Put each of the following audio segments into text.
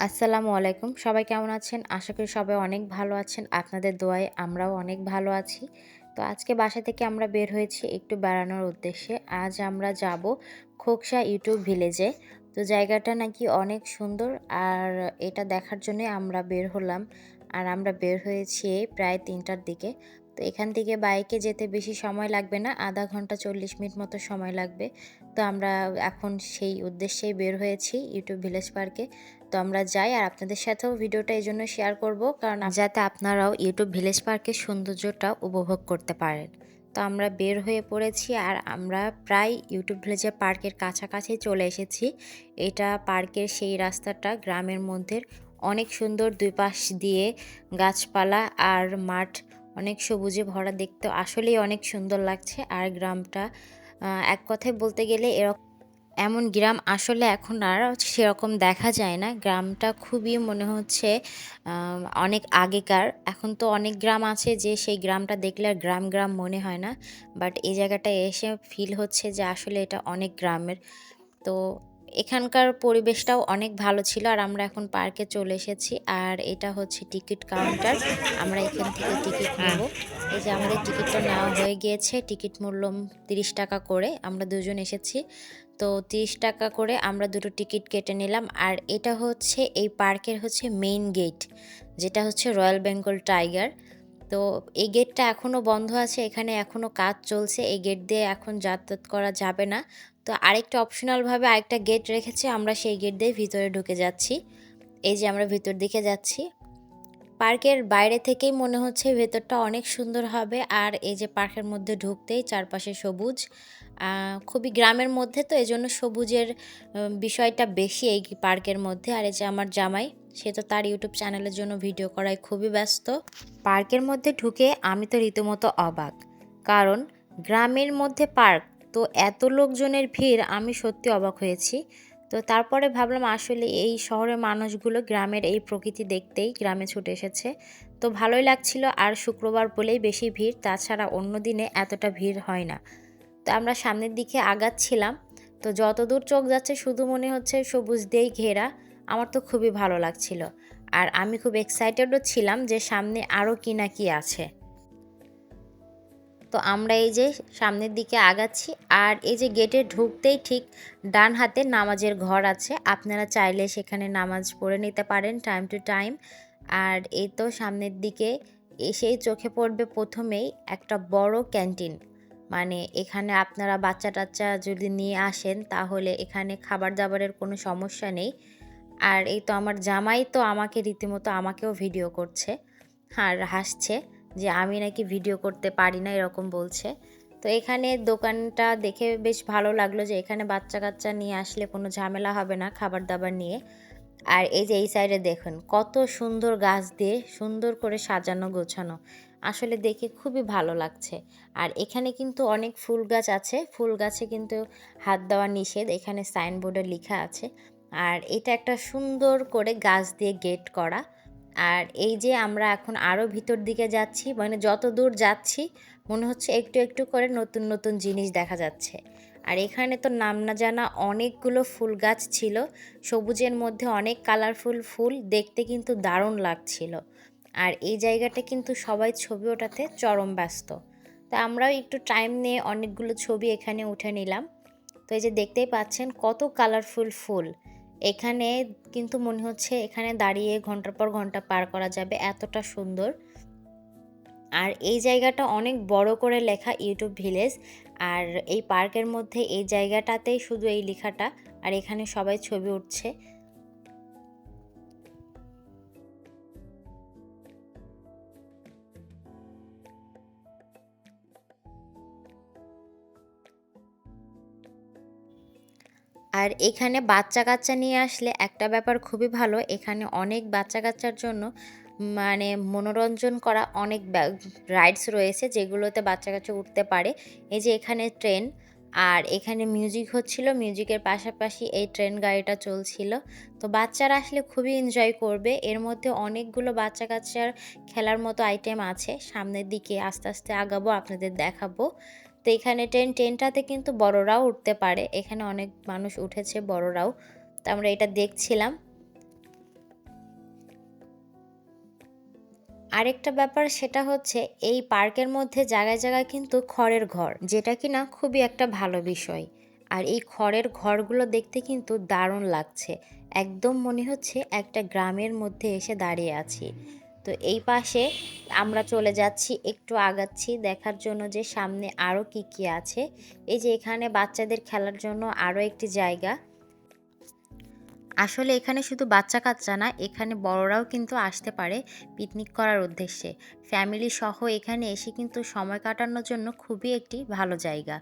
আসসালামু আলাইকুম। সবাই কেমন আছেন? আশা করি সবাই অনেক ভালো আছেন। আপনাদের দোয়ায় আমরাও অনেক ভালো আছি। তো আজকে বাসা থেকে আমরা বের হয়েছি একটু বেড়ানোর উদ্দেশ্যে। আজ আমরা যাব খোকসা ইউটিউব ভিলেজে। তো জায়গাটা নাকি অনেক সুন্দর আর এটা দেখার জন্যই আমরা বের হলাম। আর আমরা বের হয়েছি প্রায় ৩টার দিকে। তো এখান থেকে বাইকে যেতে বেশি সময় লাগবে না। ০.৫ ঘন্টা ৪০ মিনিট মতো সময় লাগবে। তো আমরা এখন সেই উদ্দেশ্যেই বের হয়েছি ইউটিউব ভিলেজ পার্কে। তো আমরা যাই আর আপনাদের সাথেও ভিডিওটা এইজন্য শেয়ার করব কারণ যাতে আপনারাও ইউটিউব ভিলেজ পার্কের সৌন্দর্যটা উপভোগ করতে পারেন। তো আমরা বের হয়ে পড়েছি আর আমরা প্রায় ইউটিউব ভিলেজের পার্কের কাছাকাছি চলে এসেছি। এটা পার্কের সেই রাস্তাটা গ্রামের মধ্যে অনেক সুন্দর, দুই পাশ দিয়ে গাছপালা আর মাঠ অনেক সবুজে ভরা, দেখতে আসলেই অনেক সুন্দর লাগছে। আর গ্রামটা এক কথায় বলতে গেলে এমন গ্রাম আসলে এখন আর সেরকম দেখা যায় না। গ্রামটা খুবই মনে হচ্ছে অনেক আগেকার। এখন তো অনেক গ্রাম আছে যে সেই গ্রামটা দেখলে আর গ্রাম মনে হয় না। বাট এই জায়গাটায় এসে ফিল হচ্ছে যে আসলে এটা অনেক গ্রামের। তো এখানকার পরিবেশটাও অনেক ভালো ছিল। আর আমরা এখন পার্কে চলে এসেছি। আর এটা হচ্ছে টিকিট কাউন্টার। আমরা এখান থেকে টিকিট নেব। এই যে আমাদের টিকিটটা নেওয়া হয়ে গিয়েছে। টিকিট মূল্য ৳৩০ করে। আমরা দুজন এসেছি। তো ৳৩০ করে আমরা দুটো টিকিট কেটে নিলাম। আর এটা হচ্ছে এই পার্কের হচ্ছে মেইন গেট, যেটা হচ্ছে রয়্যাল বেঙ্গল টাইগার। তো এই গেটটা এখনও বন্ধ আছে, এখানে এখনও কাজ চলছে। এই গেট দিয়ে এখন যাতায়াত করা যাবে না। তো আরেকটা অপশনালভাবে আরেকটা গেট রেখেছে, আমরা সেই গেট দিয়ে ভিতরে ঢুকে যাচ্ছি। এই যে আমরা ভিতর দিকে যাচ্ছি। পার্কের বাইরে থেকেই মনে হচ্ছে ভেতরটা অনেক সুন্দর হবে। আর এই যে পার্কের মধ্যে ঢুকতেই চারপাশে সবুজ, খুবই গ্রামের মধ্যে, তো এজন্য সবুজের বিষয়টা বেশি এই পার্কের মধ্যে। আর এই যে আমার জামাই, সে তো তার ইউটিউব চ্যানেলের জন্য ভিডিও করায় খুবই ব্যস্ত। পার্কের মধ্যে ঢুকে আমি তো রীতিমতো অবাক, কারণ গ্রামের মধ্যে পার্ক, তো এত লোকজনের ভিড়, আমি সত্যি অবাক হয়েছি। তো তারপরে ভাবলাম আসলে এই শহরের মানুষগুলো গ্রামের এই প্রকৃতি দেখতেই গ্রামে ছুটে এসেছে। তো ভালোই লাগছিল। আর শুক্রবার বলেই বেশি ভিড়, তাছাড়া অন্য দিনে এতটা ভিড় হয় না। তো আমরা সামনের দিকে আগাচ্ছিলাম। তো যতদূর চোখ যাচ্ছে শুধু মনে হচ্ছে সবুজ দিয়েই ঘেরা। আমার তো খুবই ভালো লাগছিল। আর আমি খুব এক্সাইটেডও ছিলাম যে সামনে আরও কি না কি আছে। তো আমরা এই যে সামনের দিকে আগাচ্ছি। আর এই যে গেটে ঢুকতেই ঠিক ডান হাতে নামাজের ঘর আছে, আপনারা চাইলে সেখানে নামাজ পড়ে নিতে পারেন টাইম টু টাইম। আর এই তো সামনের দিকে এসেই চোখে পড়বে প্রথমেই একটা বড় ক্যান্টিন। মানে এখানে আপনারা বাচ্চা টাচ্চা যদি নিয়ে আসেন তাহলে এখানে খাবার দাবারের কোনো সমস্যা নেই। আর এই তো আমার জামাই তো আমাকে রীতিমতো আমাকেও ভিডিও করছে আর হাসছে যে আমি নাকি ভিডিও করতে পারি না এরকম বলছে। তো এখানে দোকানটা দেখে বেশ ভালো লাগলো যে এখানে বাচ্চা কাচ্চা নিয়ে আসলে কোনো ঝামেলা হবে না খাবার দাবার নিয়ে। আর এই যে এই সাইডে দেখুন কত সুন্দর গাছ দিয়ে সুন্দর করে সাজানো গোছানো, আসলে দেখে খুবই ভালো লাগছে। আর এখানে কিন্তু অনেক ফুল গাছ আছে, ফুল গাছে কিন্তু হাত দেওয়া নিষেধ, এখানে সাইনবোর্ডে লেখা আছে। আর এটা একটা সুন্দর করে গাছ দিয়ে গেট করা। আর এই যে আমরা এখন আরও ভিতর দিকে যাচ্ছি, মানে যত দূর যাচ্ছি মনে হচ্ছে একটু একটু করে নতুন নতুন জিনিস দেখা যাচ্ছে। আর এখানে তো নাম না জানা অনেকগুলো ফুল গাছ ছিল, সবুজের মধ্যে অনেক কালারফুল ফুল, দেখতে কিন্তু দারুণ লাগছিল। আর এই জায়গাটা কিন্তু সবাই ছবি ওঠাতে চরম ব্যস্ত। তা আমরাও একটু টাইম নিয়ে অনেকগুলো ছবি এখানে উঠে নিলাম। তো এই যে দেখতেই পাচ্ছেন কত কালারফুল ফুল। এখানে কিন্তু মনে হচ্ছে এখানে দাঁড়িয়ে ঘন্টার পর ঘন্টা পার করা যাবে, এতটা সুন্দর। আর এই জায়গাটা অনেক বড় করে লেখা ইউটিউব ভিলেজ। আর এই পার্কের মধ্যে এই জায়গাটাতেই শুধু এই লেখাটা। আর এখানে সবাই ছবি উঠছে। আর এখানে বাচ্চা কাচ্চা নিয়ে আসলে একটা ব্যাপার খুবই ভালো, এখানে অনেক বাচ্চা কাচ্চার জন্য মানে মনোরঞ্জন করা অনেক রাইডস রয়েছে যেগুলোতে বাচ্চা কাচ্চা উঠতে পারে। এই যে এখানে ট্রেন, আর এখানে মিউজিক হচ্ছিল, মিউজিকের পাশাপাশি এই ট্রেন গাড়িটা চলছিল। তো বাচ্চারা আসলে খুবই এনজয় করবে। এর মধ্যে অনেকগুলো বাচ্চা কাচ্চার খেলার মতো আইটেম আছে, সামনের দিকে আস্তে আস্তে আগাবো আপনাদের দেখাবো। তো এখানে ট্রেনটাতে কিন্তু বড়রাও উঠতে পারে, এখানে অনেক মানুষ উঠেছে বড়রাও। তো আমরা এটা দেখছিলাম। আরেকটা ব্যাপার সেটা হচ্ছে এই পার্কের মধ্যে জায়গায় জায়গায় কিন্তু খড়ের ঘর, যেটা কিনা খুবই একটা ভালো বিষয়। আর এই খড়ের ঘরগুলো দেখতে কিন্তু দারুণ লাগছে। একদম মনে হচ্ছে একটা গ্রামের মধ্যে এসে দাঁড়িয়ে আছি। তো এই পাশে আমরা চলে যাচ্ছি, একটু আগাচ্ছি দেখার জন্য যে সামনে আরও কি কি আছে। এই যে এখানে বাচ্চাদের খেলার জন্য আরও একটি জায়গা। আসলে এখানে শুধু বাচ্চা-কাচ্চা না, এখানে বড়রাও কিন্তু আসতে পারে পিকনিক করার উদ্দেশ্যে। ফ্যামিলি সহ এখানে এসে কিন্তু সময় কাটানোর জন্য খুবই একটি ভালো জায়গা।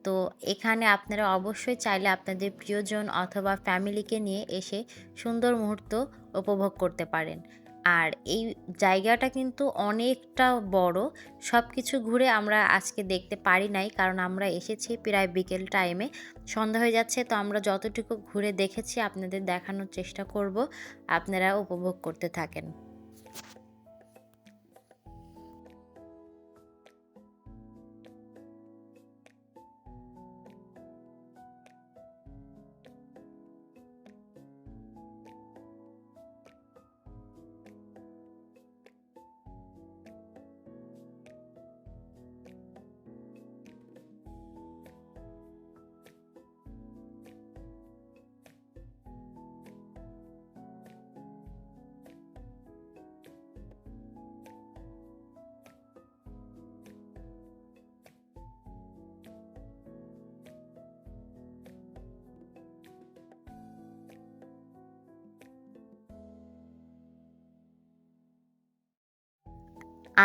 তো এখানে আপনারা অবশ্যই চাইলে আপনাদের প্রিয়জন অথবা ফ্যামিলিকে নিয়ে এসে সুন্দর মুহূর্ত উপভোগ করতে পারেন। আর এই জায়গাটা কিন্তু অনেকটা বড়। সবকিছু ঘুরে আমরা আজকে দেখতে পারি নাই, কারণ আমরা এসেছি প্রায় বিকেল টাইমে। সন্ধ্যা হয়ে যাচ্ছে, তো আমরা যতটুকু ঘুরে দেখেছি আপনাদের দেখানোর চেষ্টা করব। আপনারা উপভোগ করতে থাকেন।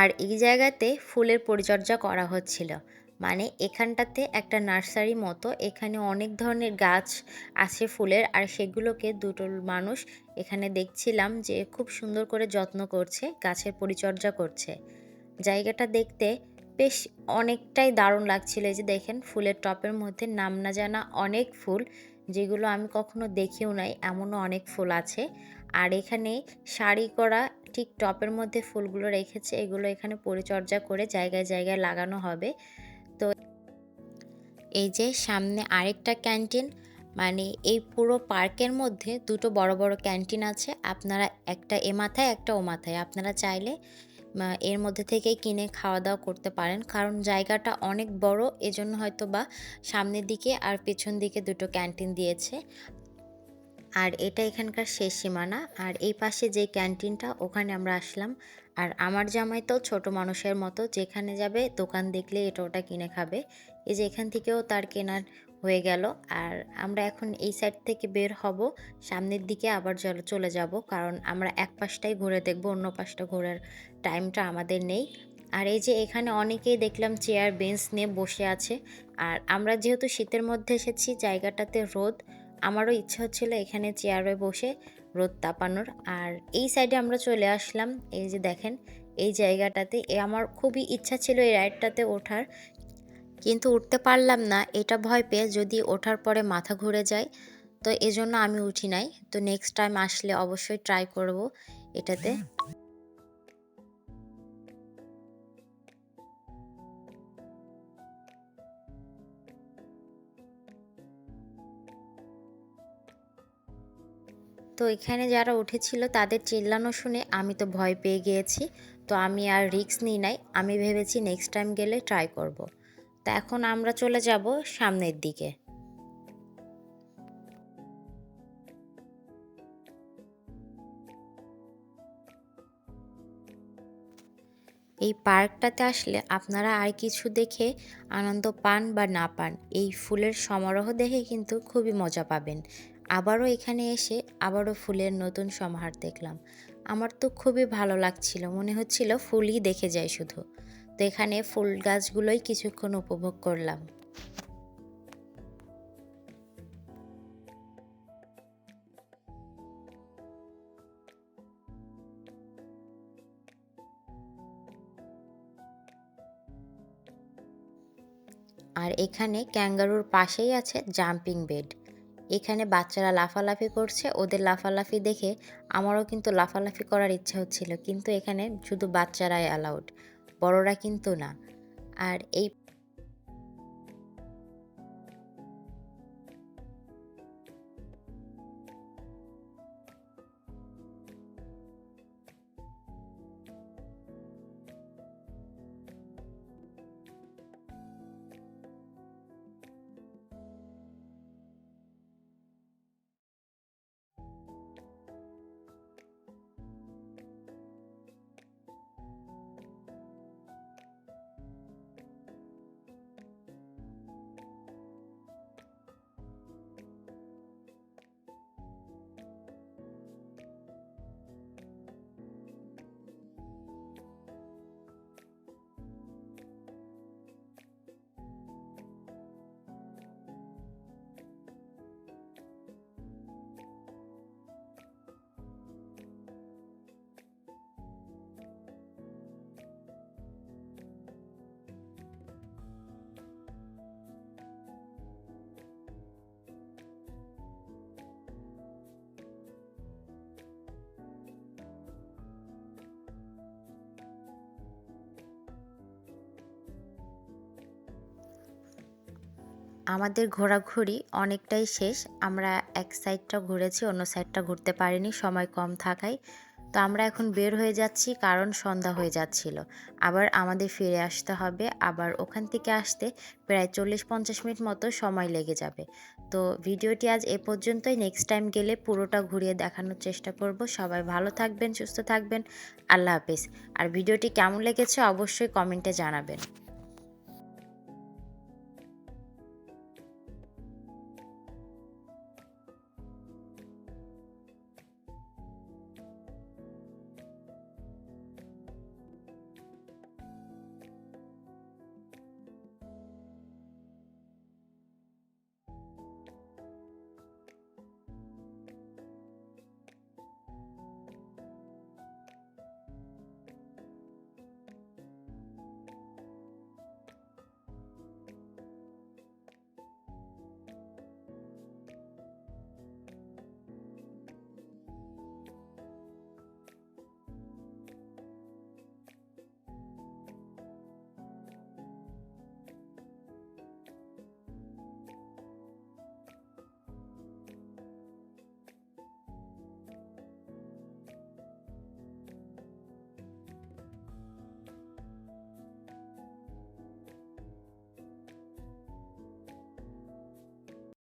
আর এই জায়গাতে ফুলের পরিচর্যা করা হচ্ছিল। মানে এখানটাতে একটা নার্সারি মতো, এখানে অনেক ধরনের গাছ আছে ফুলের, আর সেগুলোকে দুটো মানুষ এখানে দেখছিলাম যে খুব সুন্দর করে যত্ন করছে, গাছের পরিচর্যা করছে। জায়গাটা দেখতে বেশ অনেকটাই দারুণ লাগছিল। এই যে দেখেন ফুলের টবের মধ্যে নাম না জানা অনেক ফুল, যেগুলো আমি কখনো দেখিও নাই, এমনও অনেক ফুল আছে। আর এখানে সারি করা ঠিক টবের মধ্যে ফুলগুলো রেখেছে, এগুলো এখানে পরিচর্যা করে জায়গায় জায়গায় লাগানো হবে। তো এই যে সামনে আরেকটা ক্যান্টিন, মানে এই পুরো পার্কের মধ্যে দুটো বড় বড় ক্যান্টিন আছে। আপনারা একটা এ মাথায় একটা ও মাথায়, আপনারা চাইলে এর মধ্যে থেকেই কিনে খাওয়া দাওয়া করতে পারেন, কারণ জায়গাটা অনেক বড়, এজন্য হয়তো বা সামনের দিকে আর পেছন দিকে দুটো ক্যান্টিন দিয়েছে। আর এটা এখানকার শেষ সীমানা। আর এই পাশে যে ক্যান্টিনটা, ওখানে আমরা আসলাম। আর আমার জামাই তো ছোট মানুষের মতো, যেখানে যাবে দোকান দেখলে এটা ওটা কিনে খাবে। এই যে এখান থেকেও তার কেনার হয়ে গেল। আর আমরা এখন এই সাইড থেকে বের হব, সামনের দিকে আবার চলে যাব, কারণ আমরা এক পাশটাই ঘুরে দেখব, অন্য পাশটা ঘোরার টাইমটা আমাদের নেই। আর এই যে এখানে অনেকেই দেখলাম চেয়ার বেঞ্চ নিয়ে বসে আছে। আর আমরা যেহেতু শীতের মধ্যে এসেছি, জায়গাটাতে রোদ, আমারও ইচ্ছা হচ্ছিল এখানে চেয়ারে বসে রোদ তাপানোর। আর এই সাইডে আমরা চলে আসলাম। এই যে দেখেন এই জায়গাটাতে, আমার খুবই ইচ্ছা ছিল এই রাইডটাতে ওঠার, কিন্তু উঠতে পারলাম না, এটা ভয় পেয়ে যদি ওঠার পরে মাথা ঘুরে যায়। তো এজন্য আমি উঠি নাই। তো নেক্সট টাইম আসলে অবশ্যই ট্রাই করব এটাতে। তো এখানে যারা উঠেছিল তাদের চিল্লানো শুনে আমি তো ভয় পেয়ে গিয়েছি। তো আমি আর রিস্ক নিই নাই, আমি ভেবেছি নেক্সট টাইম গেলে ট্রাই করব। তো এখন আমরা চলে যাব সামনের দিকে। এই পার্কটাতে আসলে আপনারা আর কিছু দেখে আনন্দ পান বা না পান, এই ফুলের সমারোহ দেখে কিন্তু খুবই মজা পাবেন। আবারও এখানে এসে আবারও ফুলের নতুন সমাহার দেখলাম। আমার তো খুবই ভালো লাগছিল, মনে হচ্ছিল ফুলই দেখে যাই শুধু। তো এখানে ফুল গাছগুলোই কিছুক্ষণ উপভোগ করলাম। আর এখানে ক্যাঙ্গারুর পাশেই আছে জাম্পিং বেড। এখানে বাচ্চারা লাফালাফি করছে, ওদের লাফালাফি দেখে আমারও কিন্তু লাফালাফি করার ইচ্ছা হচ্ছিল, কিন্তু এখানে শুধু বাচ্চারাই অ্যালাউড, বড়রা কিন্তু না। আর এই আমাদের ঘোরাঘুরি অনেকটাই শেষ। আমরা এক সাইডটা ঘুরেছি, অন্য সাইডটা ঘুরতে পারিনি সময় কম থাকায়। তো আমরা এখন বের হয়ে যাচ্ছি কারণ সন্ধ্যা হয়ে যাচ্ছিল। আবার আমাদের ফিরে আসতে হবে। আবার ওখান থেকে আসতে প্রায় ৪০-৫০ মিনিট মতো সময় লেগে যাবে। তো ভিডিওটি আজ এ পর্যন্তই। নেক্সট টাইম গেলে পুরোটা ঘুরিয়ে দেখানোর চেষ্টা করব। সবাই ভালো থাকবেন, সুস্থ থাকবেন। আল্লাহ হাফেজ। আর ভিডিওটি কেমন লেগেছে অবশ্যই কমেন্টে জানাবেন।